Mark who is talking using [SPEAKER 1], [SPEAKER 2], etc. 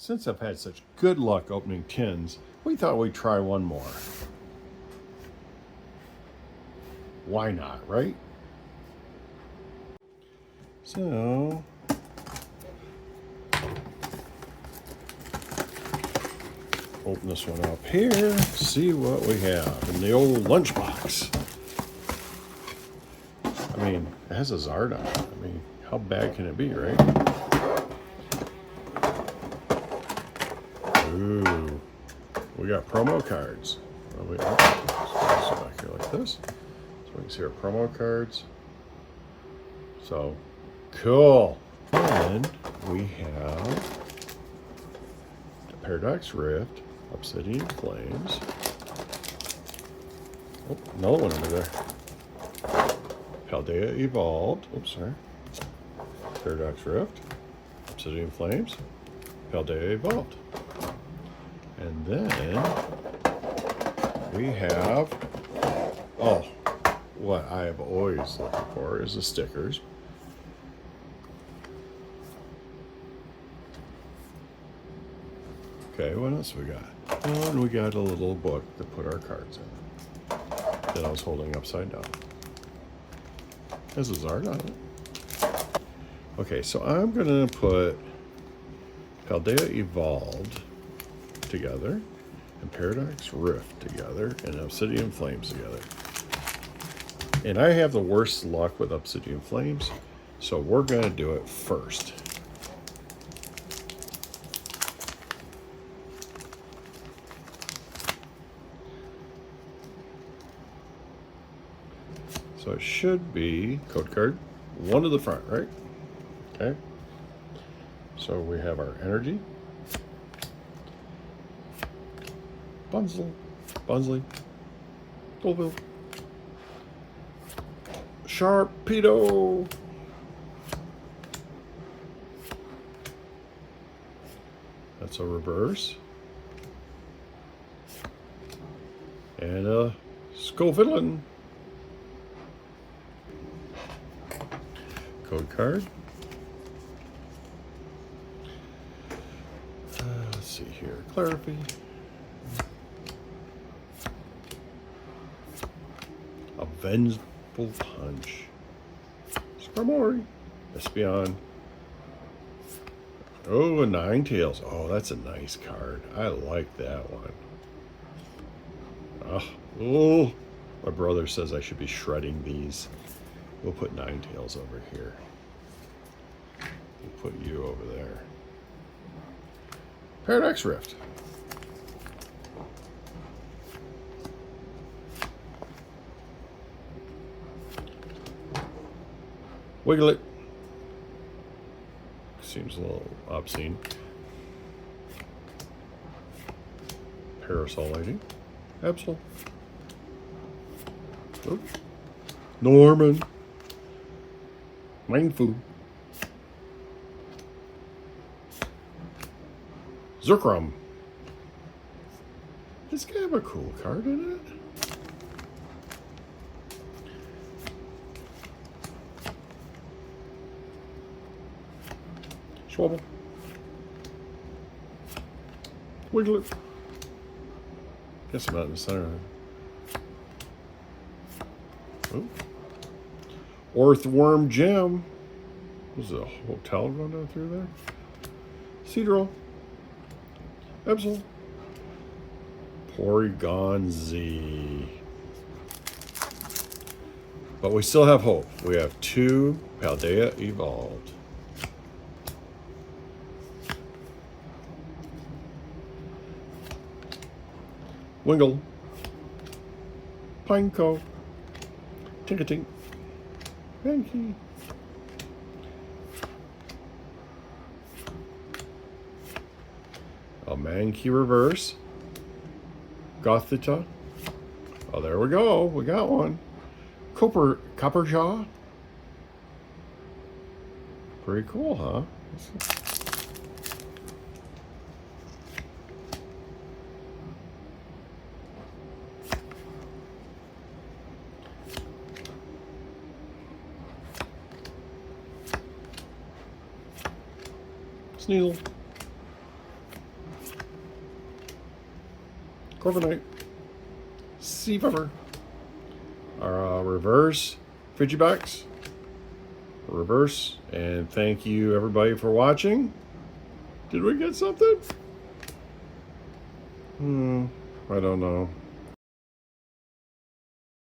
[SPEAKER 1] Since I've had such good luck opening tins, we thought we'd try one more. Why not, right? So, open this one up here, see what we have in the old lunchbox. I mean, it has a Zard on it. I mean, how bad can it be, right? Ooh, we got promo cards. Oh, wait, so back here like this, so we can see our promo cards. So, cool. And we have the Paradox Rift, Obsidian Flames. Oh, another one over there. Paldea Evolved. Oops, sorry. Paradox Rift, Obsidian Flames, Paldea Evolved. And then we have, oh, what I have always looking for is the stickers. Okay, what else we got? Oh, and we got a little book to put our cards in that I was holding upside down. There's a Zard on it. Okay, so I'm gonna put Paldea Evolved together and Paradox Rift together and Obsidian Flames together. And I have the worst luck with Obsidian Flames, so we're gonna do it first. So it should be code card, one to the front, right? Okay. So we have our energy. Bunsley, Colville, Sharpedo, that's a reverse, and a Scovillain. Code card. Let's see here, Clarify. A Vengeful Punch. Skarmory. Espeon. Oh, a Ninetales. Oh, that's a nice card. I like that one. Oh, my brother says I should be shredding these. We'll put Ninetales over here. We'll put you over there. Paradox Rift. Wiggle it. Seems a little obscene. Parasol Lady. Absol. Oh. Norman. Mindfu. Zerkrum. This guy have a cool card in it. Schwabble. Wiggle it. Guess I'm out in the center. Oh. Earthworm Gem. Was a hotel going down through there? Cedral. Absol. Porygon Z. But we still have hope. We have 2 Paldea Evolved. Wingle. Pineco. Tinkatink. Mankey. A Mankey reverse. Gothita. Oh, there we go. We got one. Copperjaw. Pretty cool, huh? Sneasel. Corviknight. Seaver. Our reverse Frigibox. Reverse. And thank you everybody for watching. Did we get something? I don't know.